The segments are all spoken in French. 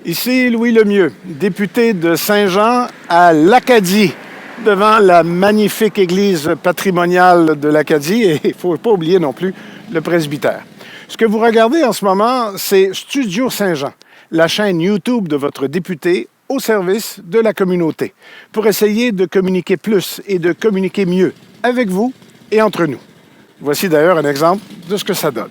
Ici Louis Lemieux, député de Saint-Jean à l'Acadie, devant la magnifique église patrimoniale de l'Acadie et il ne faut pas oublier non plus le presbytère. Ce que vous regardez en ce moment, c'est Studio Saint-Jean, la chaîne YouTube de votre député au service de la communauté, pour essayer de communiquer plus et de communiquer mieux avec vous et entre nous. Voici d'ailleurs un exemple de ce que ça donne.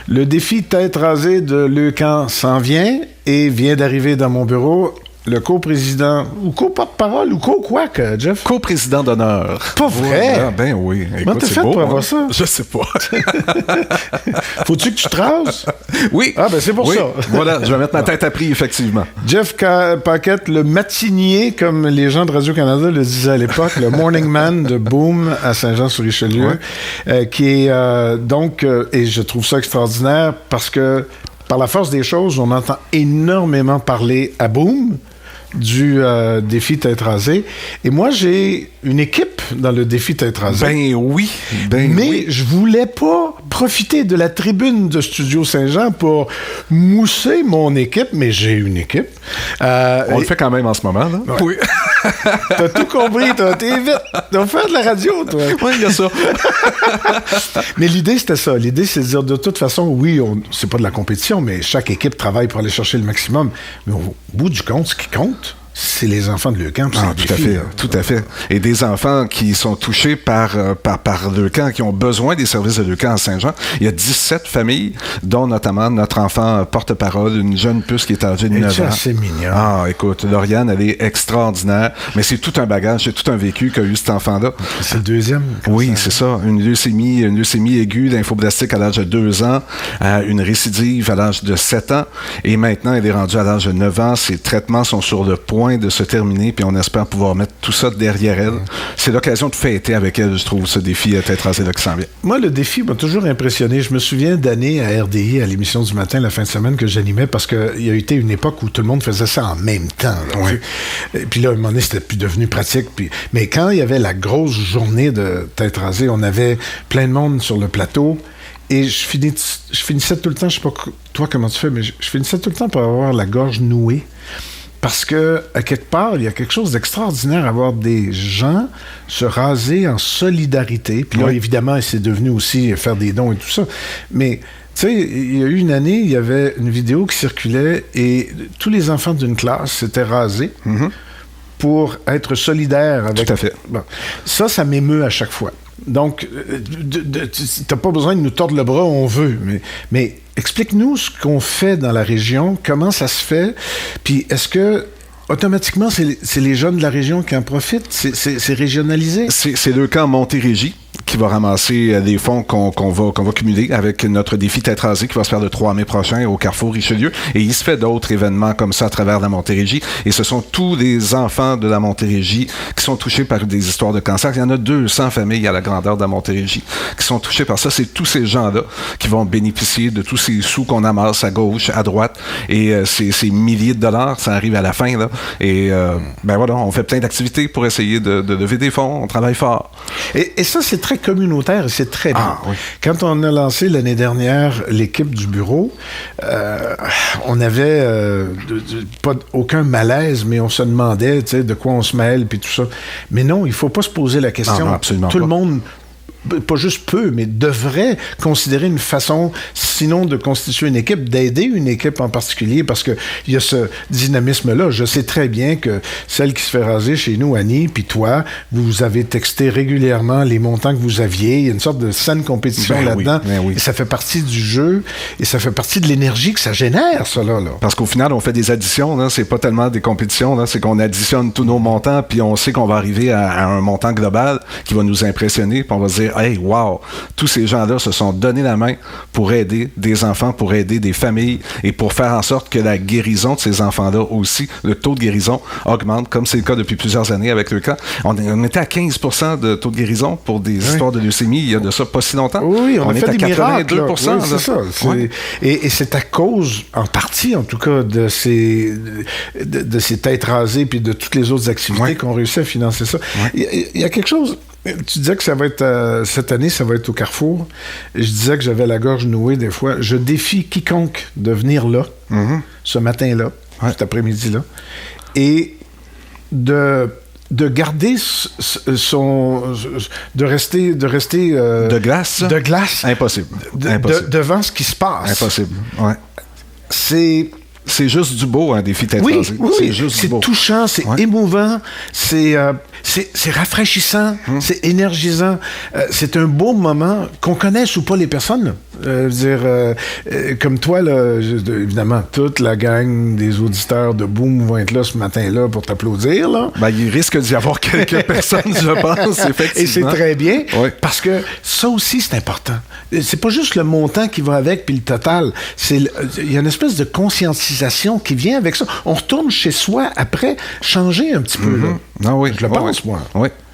Le défi tête rasée de Leucan s'en vient et vient d'arriver dans mon bureau. Le co-président, ou co-porte-parole, ou co-quoi, Jeff? Co-président d'honneur. Pas vrai? Ah, ben oui. Écoute, comment t'as fait pour avoir ça? Je sais pas. Faut-tu que tu te rases? Oui. Ah, ben c'est pour ça. Voilà, je vais mettre ma tête à prix, effectivement. Jeff Paquette, le matinier, comme les gens de Radio-Canada le disaient à l'époque, le morning man de Boom à Saint-Jean-sur-Richelieu, qui est donc, et je trouve ça extraordinaire parce que, par la force des choses, on entend énormément parler à Boom du défi tête rasée. Et moi, j'ai une équipe dans le défi tête rasée. Ben oui. Mais je voulais pas profiter de la tribune de Studio Saint-Jean pour mousser mon équipe, mais j'ai une équipe. On le fait quand même en ce moment, là. Ouais. Oui. T'as tout compris, t'es vite. T'as fait de la radio, toi. Oui, il y a ça. Mais l'idée, c'était ça. L'idée, c'est de dire, de toute façon, oui, c'est pas de la compétition, mais chaque équipe travaille pour aller chercher le maximum. Mais au bout du compte, ce qui compte, c'est les enfants de Leucan. Tout à fait. Et des enfants qui sont touchés par Leucan, qui ont besoin des services de Leucan à Saint-Jean. Il y a 17 familles, dont notamment notre enfant porte-parole, une jeune puce qui est âgée de 9 ans. C'est mignon. Ah, écoute, Lauriane, elle est extraordinaire, mais c'est tout un bagage, c'est tout un vécu qu'a eu cet enfant-là. C'est le deuxième? Oui, c'est ça. Une leucémie aiguë, lymphoblastique à l'âge de 2 ans, une récidive à l'âge de 7 ans, et maintenant, elle est rendue à l'âge de 9 ans. Ses traitements sont sur le point de se terminer, puis on espère pouvoir mettre tout ça derrière elle. C'est l'occasion de fêter avec elle, je trouve, ce défi à tête rasée là qui s'en vient. Moi, le défi m'a toujours impressionné. Je me souviens d'années à RDI, à l'émission du matin, la fin de semaine que j'animais, parce qu'il y a été une époque où tout le monde faisait ça en même temps. Là, et puis là, à un moment donné, c'était plus devenu pratique. Mais quand il y avait la grosse journée de tête rasée, on avait plein de monde sur le plateau. Et je finissais tout le temps, je sais pas toi comment tu fais, mais je finissais tout le temps par avoir la gorge nouée. Parce que, à quelque part, il y a quelque chose d'extraordinaire à voir des gens se raser en solidarité. Puis là, évidemment, c'est devenu aussi faire des dons et tout ça. Mais, tu sais, il y a eu une année, il y avait une vidéo qui circulait et tous les enfants d'une classe s'étaient rasés pour être solidaires avec... Tout à fait. Bon. Ça m'émeut à chaque fois. Donc, t'as pas besoin de nous tordre le bras, on veut. Mais explique-nous ce qu'on fait dans la région, comment ça se fait, puis est-ce que automatiquement c'est les jeunes de la région qui en profitent? C'est régionalisé? C'est Leucan Montérégie qui va ramasser des fonds qu'on va cumuler avec notre défi tête rasée qui va se faire le 3 mai prochain au Carrefour Richelieu. Et il se fait d'autres événements comme ça à travers la Montérégie. Et ce sont tous les enfants de la Montérégie qui sont touchés par des histoires de cancer. Il y en a 200 familles à la grandeur de la Montérégie qui sont touchées par ça. C'est tous ces gens-là qui vont bénéficier de tous ces sous qu'on amasse à gauche, à droite. Et ces milliers de dollars, ça arrive à la fin, là. Et ben voilà, on fait plein d'activités pour essayer de lever des fonds. On travaille fort. Et ça, c'est très communautaire et c'est très bien. Ah, oui. Quand on a lancé l'année dernière l'équipe du bureau, on n'avait pas aucun malaise, mais on se demandait de quoi on se mêle puis tout ça. Mais non, il ne faut pas se poser la question. Non, absolument tout pas. le monde pas juste peut, mais devrait considérer une façon, sinon de constituer une équipe, d'aider une équipe en particulier, parce qu'il y a ce dynamisme-là. Je sais très bien que celle qui se fait raser chez nous, Annie, puis toi, vous avez texté régulièrement les montants que vous aviez. Il y a une sorte de saine compétition là-dedans. Oui. Et ça fait partie du jeu, et ça fait partie de l'énergie que ça génère, ça, là. Parce qu'au final, on fait des additions, là. C'est pas tellement des compétitions, là. C'est qu'on additionne tous nos montants, puis on sait qu'on va arriver à un montant global qui va nous impressionner, puis on va se dire, dire, hey, wow, tous ces gens-là se sont donné la main pour aider des enfants, pour aider des familles et pour faire en sorte que la guérison de ces enfants-là aussi, le taux de guérison augmente, comme c'est le cas depuis plusieurs années avec le cas. On était à 15% de taux de guérison pour des histoires de leucémie il y a de ça pas si longtemps. Oui, on est fait à des 82%. miracles, oui, c'est ça. Et c'est à cause, en partie en tout cas, de ces têtes rasées puis de toutes les autres activités qu'on réussit à financer ça. Il y a quelque chose. Tu disais que ça va être cette année, ça va être au Carrefour. Je disais que j'avais la gorge nouée des fois. Je défie quiconque de venir là, ce matin-là, cet après-midi-là, et de garder de rester de glace. Impossible. Devant ce qui se passe. Impossible. Ouais. C'est juste du beau, un défi tête rasée. Oui, c'est juste du beau. C'est touchant, c'est émouvant, c'est rafraîchissant, c'est énergisant. C'est un beau moment qu'on connaisse ou pas les personnes. Comme toi, là, évidemment, toute la gang des auditeurs de Boom vont être là ce matin-là pour t'applaudir. Là. Ben, il risque d'y avoir quelques personnes, je pense, effectivement. Et c'est très bien, parce que ça aussi, c'est important. C'est pas juste le montant qui va avec, puis le total. Il y a une espèce de conscientisation qui vient avec ça. On retourne chez soi après, changer un petit peu. Là. Ah oui, je le pense, moi.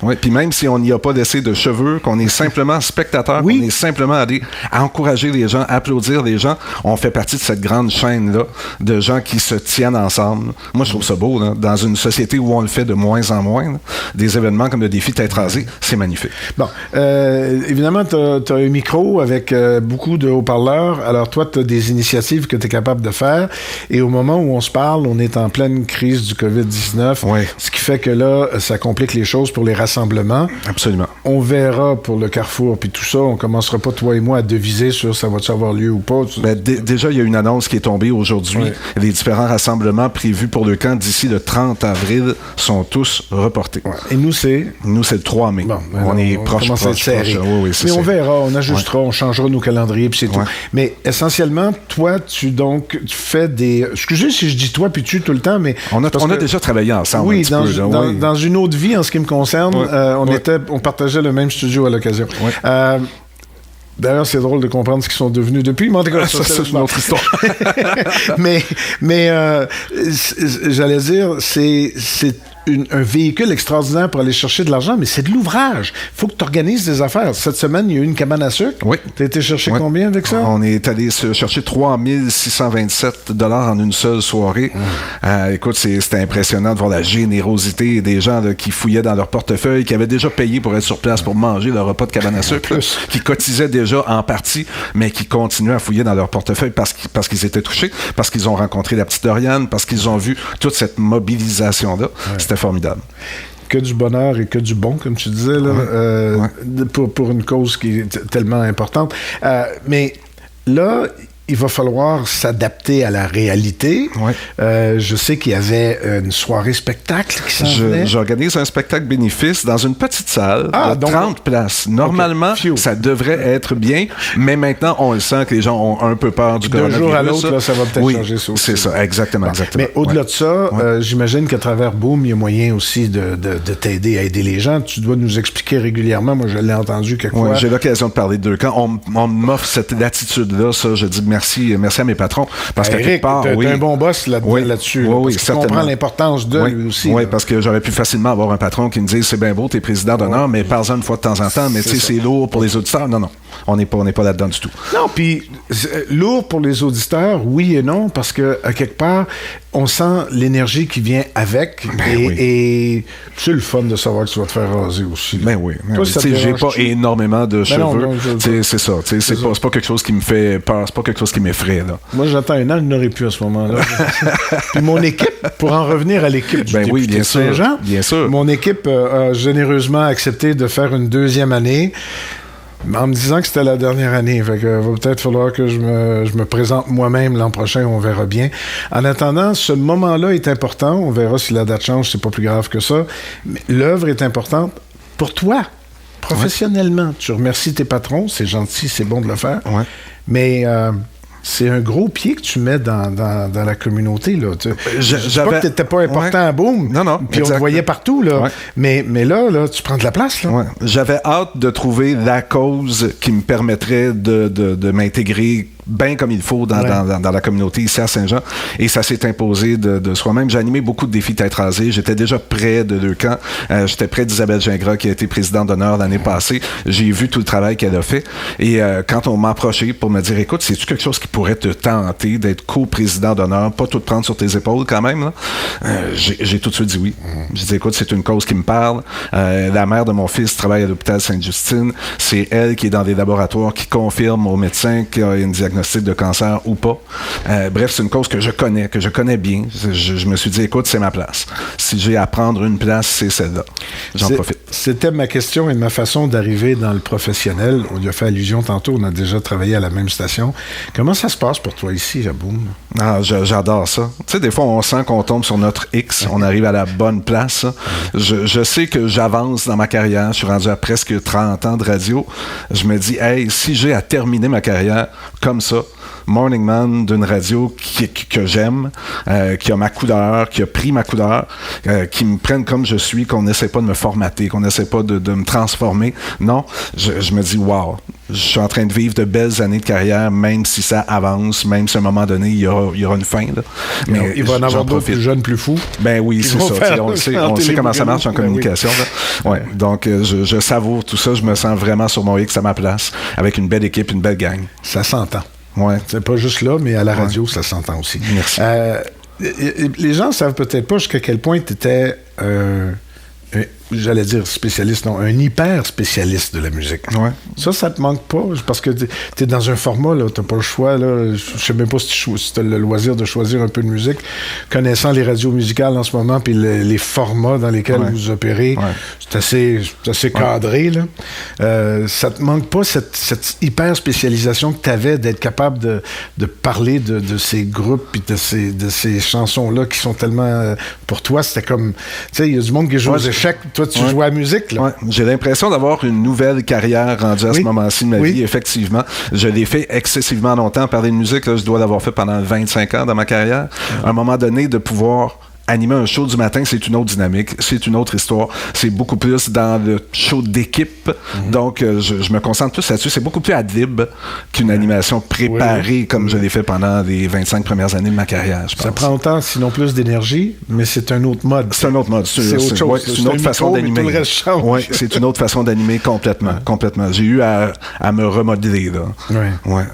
Oui, puis même si on n'y a pas laissé de cheveux, qu'on est simplement spectateur, qu'on est simplement allé à encourager les gens, applaudir les gens, on fait partie de cette grande chaîne-là de gens qui se tiennent ensemble. Moi, je trouve ça beau, là, dans une société où on le fait de moins en moins, là, des événements comme le défi tête rasée, c'est magnifique. Bon, évidemment, tu as un micro avec beaucoup de haut-parleurs. Alors, toi, tu as des initiatives que tu es capable de faire. Et au moment où on se parle, on est en pleine crise du COVID-19, ce qui fait que là, ça complique les choses pour les rassemblements. Absolument. On verra pour le Carrefour puis tout ça. On commencera pas, toi et moi, à deviser sur ça va-tu avoir lieu ou pas. Ben, déjà, il y a une annonce qui est tombée aujourd'hui. Les différents rassemblements prévus pour le camp d'ici le 30 avril sont tous reportés. Et nous, c'est le 3 mai. Bon, on est proche. Mais on verra, on ajustera, on changera nos calendriers puis c'est tout. Mais essentiellement, toi, tu fais des... Excusez si je dis toi puis tu tout le temps, mais... On a déjà travaillé ensemble. Oui, dans une autre vie, en ce qui me concerne, on partageait le même studio à l'occasion. D'ailleurs, c'est drôle de comprendre ce qu'ils sont devenus depuis. Mais ça, c'est une autre histoire. mais j'allais dire, c'est un véhicule extraordinaire pour aller chercher de l'argent, mais c'est de l'ouvrage. Il faut que tu organises des affaires. Cette semaine, il y a eu une cabane à sucre. Oui. Tu as été chercher combien avec ça? On est allé chercher 3 627 $ en une seule soirée. Écoute, c'était impressionnant de voir la générosité des gens là, qui fouillaient dans leur portefeuille, qui avaient déjà payé pour être sur place pour manger leur repas de cabane à sucre, qui cotisaient déjà en partie, mais qui continuaient à fouiller dans leur portefeuille parce qu'ils étaient touchés, parce qu'ils ont rencontré la petite Doriane, parce qu'ils ont vu toute cette mobilisation-là. C'était formidable. Que du bonheur et que du bon, comme tu disais, là, pour une cause qui est tellement importante. Mais là, il va falloir s'adapter à la réalité. Je sais qu'il y avait une soirée spectacle qui s'en venait. J'organise un spectacle bénéfice dans une petite salle de 30 places. Normalement, ça devrait être bien, mais maintenant, on le sent que les gens ont un peu peur du coronavirus. D'un jour à l'autre, là, ça va peut-être changer ça aussi. C'est ça, exactement. Mais au-delà de ça, j'imagine qu'à travers Boom, il y a moyen aussi de t'aider à aider les gens. Tu dois nous expliquer régulièrement. Moi, je l'ai entendu quelquefois. J'ai l'occasion de parler de deux camps. On m'offre cette latitude-là. Ça, je dis merci à mes patrons. Parce qu'à quelque part, t'es un bon boss là-dessus. Tu comprends l'importance de lui aussi. Oui, parce que j'aurais pu facilement avoir un patron qui me dise c'est bien beau, t'es président d'honneur, mais parle-en une fois de temps en temps, mais tu sais, c'est lourd pour les auditeurs. Non, on n'est pas là-dedans du tout. Non, puis lourd pour les auditeurs, oui et non, parce que à quelque part, on sent l'énergie qui vient avec et c'est le fun de savoir que tu vas te faire raser aussi. Toi, j'ai pas énormément de cheveux. C'est ça. C'est pas quelque chose qui me fait peur, c'est pas quelque chose qui m'effraie. Là. Moi, j'attends un an, je n'aurais plus à ce moment-là. Puis mon équipe, pour en revenir à l'équipe du député de Saint-Jean, bien sûr. Mon équipe a généreusement accepté de faire une deuxième année. En me disant que c'était la dernière année. Fait que va peut-être falloir que je me présente moi-même l'an prochain, on verra bien. En attendant, ce moment-là est important. On verra si la date change, c'est pas plus grave que ça. Mais l'œuvre est importante pour toi, professionnellement. Tu remercies tes patrons, c'est gentil, c'est bon de le faire. Mais c'est un gros pied que tu mets dans la communauté. Là. Je sais pas que tu n'étais pas important à Boom. Non. Puis on te voyait partout. Là. Ouais. Mais là, tu prends de la place. Là. Ouais. J'avais hâte de trouver la cause qui me permettrait de m'intégrer bien comme il faut dans la communauté ici à Saint-Jean. Et ça s'est imposé de soi-même. J'ai animé beaucoup de défis tête rasée. J'étais déjà près de Leucan. J'étais près d'Isabelle Gingras, qui a été présidente d'honneur l'année passée. J'ai vu tout le travail qu'elle a fait. Et quand on m'a approché pour me dire, écoute, c'est-tu quelque chose qui pourrait te tenter d'être co-président d'honneur, pas tout prendre sur tes épaules quand même, là? J'ai tout de suite dit oui. J'ai dit, écoute, c'est une cause qui me parle. La mère de mon fils travaille à l'hôpital Sainte-Justine. C'est elle qui est dans des laboratoires qui confirme aux médecins qu'il y a une diagnostic de cancer ou pas. Bref, c'est une cause que je connais bien. Je me suis dit, écoute, c'est ma place. Si j'ai à prendre une place, c'est celle-là. J'en profite. C'était ma question et ma façon d'arriver dans le professionnel. On y a fait allusion tantôt, on a déjà travaillé à la même station. Comment ça se passe pour toi ici, à Boom? J'adore ça. Tu sais, des fois, on sent qu'on tombe sur notre X, on arrive à la bonne place. Je sais que j'avance dans ma carrière. Je suis rendu à presque 30 ans de radio. Je me dis, hey, si j'ai à terminer ma carrière comme ça, Morning Man d'une radio que j'aime, qui a ma couleur, qui a pris ma couleur, qui me prennent comme je suis, qu'on n'essaie pas de me formater, qu'on n'essaie pas de me transformer. Non, je me dis, wow, je suis en train de vivre de belles années de carrière, même si ça avance, même si à un moment donné, il y aura une fin. Là. Mais il va en avoir d'autres plus jeunes, plus fous. Ben oui, c'est ça. On sait comment ça marche en communication. Là. Ouais. Donc, je savoure tout ça. Je me sens vraiment sur mon X à ma place, avec une belle équipe, une belle gang. Ça s'entend. Ouais. C'est pas juste là, mais à la radio, ça s'entend aussi. Merci. Les gens ne savent peut-être pas jusqu'à quel point tu étais j'allais dire spécialiste, non, un hyper spécialiste de la musique. Ouais. Ça te manque pas, parce que t'es dans un format, là, t'as pas le choix, là. Je sais même pas si t'as le loisir de choisir un peu de musique. Connaissant les radios musicales en ce moment, puis les formats dans lesquels vous opérez, c'est assez cadré, là. Ça te manque pas cette hyper spécialisation que t'avais d'être capable de parler de ces groupes puis de ces chansons-là qui sont tellement... pour toi, c'était comme... Tu sais, il y a du monde qui joue aux échecs. Toi, tu joues à la musique, là. Ouais. J'ai l'impression d'avoir une nouvelle carrière rendue à ce moment-ci de ma vie, effectivement. Je l'ai fait excessivement longtemps. Parler de musique, là, je dois l'avoir fait pendant 25 ans dans ma carrière. À un moment donné, de pouvoir animer un show du matin, c'est une autre dynamique, c'est une autre histoire. C'est beaucoup plus dans le show d'équipe. Donc, je me concentre plus là-dessus. C'est beaucoup plus ad-lib qu'une animation préparée comme je l'ai fait pendant les 25 premières années de ma carrière, je pense. Ça prend autant, sinon plus d'énergie, mais c'est un autre mode. C'est un autre mode. C'est autre chose. Ouais, c'est une autre façon d'animer. Oui, c'est une autre façon d'animer complètement. Complètement. J'ai eu à me remodeler, là. Ouais.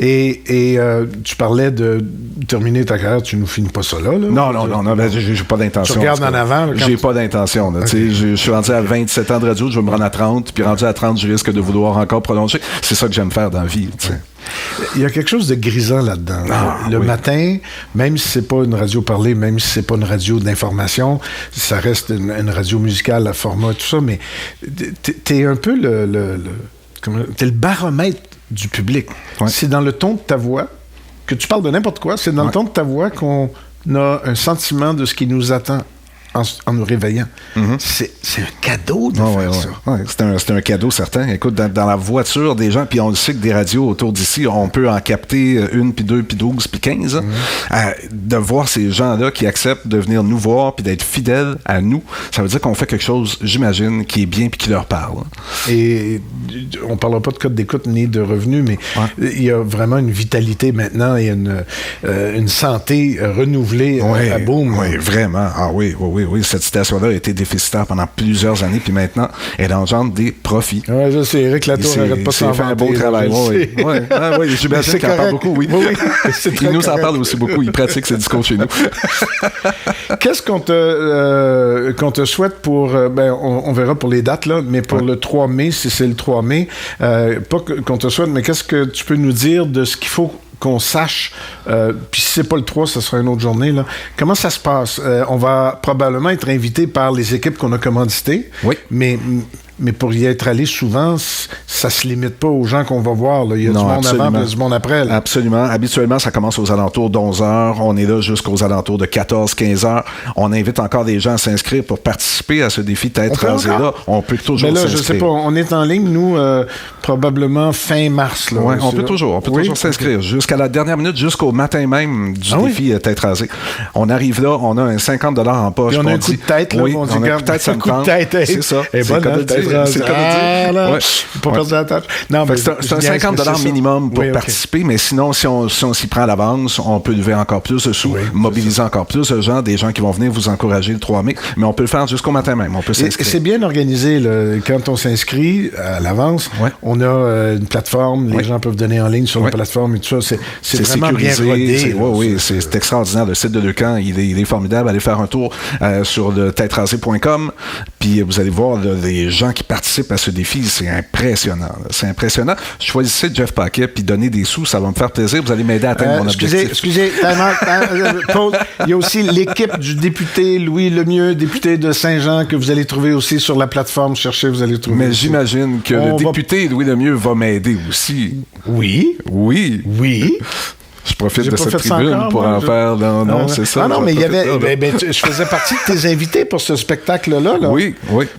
Et tu parlais de terminer ta carrière, tu nous finis pas ça là? Non, j'ai pas d'intention. Tu regardes en avant? J'ai pas d'intention. Okay. Je suis rendu à 27 ans de radio, je vais me rendre à 30, puis rendu à 30, je risque de vouloir encore prolonger. C'est ça que j'aime faire dans la vie. T'sais. Il y a quelque chose de grisant là-dedans. Le matin, même si c'est pas une radio parlée, même si c'est pas une radio d'information, ça reste une radio musicale à format, tout ça, mais t'es un peu t'es le baromètre du public. Ouais. C'est dans le ton de ta voix, que tu parles de n'importe quoi, c'est dans le ton de ta voix qu'on a un sentiment de ce qui nous attend en nous réveillant. C'est un cadeau de faire ça. Ouais, c'est un cadeau certain. Écoute, dans la voiture des gens, puis on le sait que des radios autour d'ici, on peut en capter 1, puis 2, puis 12, puis 15. De voir ces gens-là qui acceptent de venir nous voir, puis d'être fidèles à nous, ça veut dire qu'on fait quelque chose, j'imagine, qui est bien, puis qui leur parle. Et on ne parlera pas de code d'écoute ni de revenus, mais il y a vraiment une vitalité maintenant et une santé renouvelée à Boom. Oui, vraiment. Ah oui. Cette station-là a été déficitaire pendant plusieurs années, puis maintenant, elle engendre des profits. Oui, je sais. Eric Latour n'arrête pas de s'en fait un beau travail. Oui, j'imagine qu'il en parle beaucoup, oui. Il nous en parle aussi beaucoup. Il pratique ses discours chez nous. Qu'est-ce qu'on te souhaite pour... on verra pour les dates, là, mais pour le 3 mai, si c'est le 3 mai, pas qu'on te souhaite, mais qu'est-ce que tu peux nous dire de ce qu'il faut qu'on sache, puis si c'est pas le 3, ce sera une autre journée, là. Comment ça se passe? On va probablement être invité par les équipes qu'on a commanditées, mais mais pour y être allé souvent, ça se limite pas aux gens qu'on va voir. Là. Il y a du monde avant, il y a du monde après. Là. Absolument. Habituellement, ça commence aux alentours d'11 heures. On est là jusqu'aux alentours de 14-15 heures. On invite encore des gens à s'inscrire pour participer à ce défi tête rasée-là. On peut toujours s'inscrire. Je sais pas, on est en ligne, nous, probablement fin mars. Oui, on peut toujours s'inscrire. Jusqu'à la dernière minute, jusqu'au matin même du défi tête rasée. On arrive là, on a un 50 $ en poche. Puis on a un coup de tête, là. Oui, on a un coup de tête, ça me tente. C'est ça. C'est bon, c'est pas perdre la tâche. Non, mais c'est un 50 $ minimum pour participer, mais sinon, si on s'y prend à l'avance, on peut lever encore plus de sous, mobiliser encore plus de gens, des gens qui vont venir vous encourager le 3 mai, mais on peut le faire jusqu'au matin même. On peut s'inscrire. Et c'est bien organisé. Là. Quand on s'inscrit à l'avance, on a une plateforme, les gens peuvent donner en ligne sur la plateforme et tout ça. C'est vraiment sécurisé, bien rodé. C'est extraordinaire. Le site de Leucan, il est formidable. Allez faire un tour sur le têterasée.com, puis vous allez voir les gens qui participent à ce défi. C'est impressionnant. C'est impressionnant. Choisissez Jeff Paquet, puis donnez des sous, ça va me faire plaisir. Vous allez m'aider à atteindre mon objectif. Excusez, pause. Il y a aussi l'équipe du député Louis Lemieux, député de Saint-Jean, que vous allez trouver aussi sur la plateforme. Cherchez, vous allez trouver. Mais j'imagine que le député Louis Lemieux va m'aider aussi. Oui. Je profite de cette tribune pour en faire. Non, c'est ça. Non, mais il y avait. Je faisais partie de tes invités pour ce spectacle-là. Là. Oui.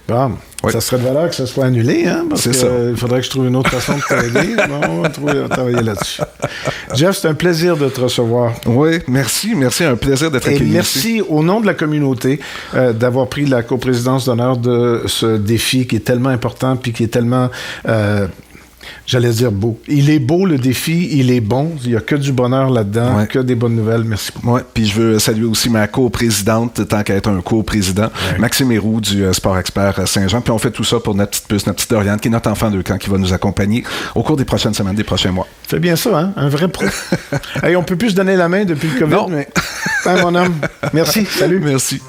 Bon, ça serait de valeur que ça soit annulé, hein? Parce que il faudrait que je trouve une autre façon de t'aider. On va travailler là-dessus. Jeff, c'est un plaisir de te recevoir. Oui, merci. Merci, un plaisir d'être accueilli. Et merci au nom de la communauté d'avoir pris la coprésidence d'honneur de ce défi qui est tellement important puis qui est tellement. J'allais dire beau. Il est beau, le défi, il est bon. Il n'y a que du bonheur là-dedans, que des bonnes nouvelles. Merci beaucoup. Oui, puis je veux saluer aussi ma coprésidente, tant qu'à être un coprésident, Maxime Héroux du Sport Expert Saint-Jean. Puis on fait tout ça pour notre petite puce, notre petite Doriane, qui est notre enfant de camp, qui va nous accompagner au cours des prochaines semaines, des prochains mois. Fais bien ça, hein? Un vrai pro. Hey, on peut plus se donner la main depuis le COVID, non. Mais... Hein, mon homme. Merci. Salut. Merci.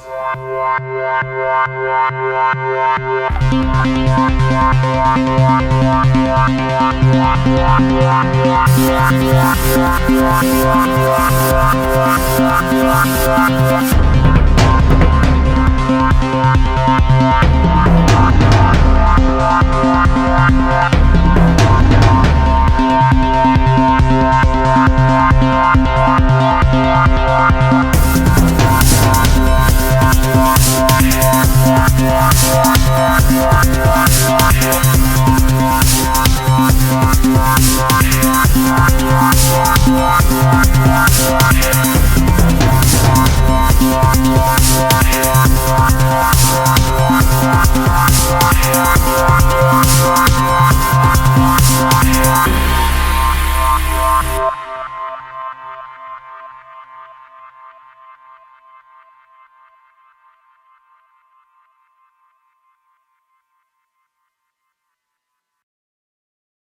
Yeah.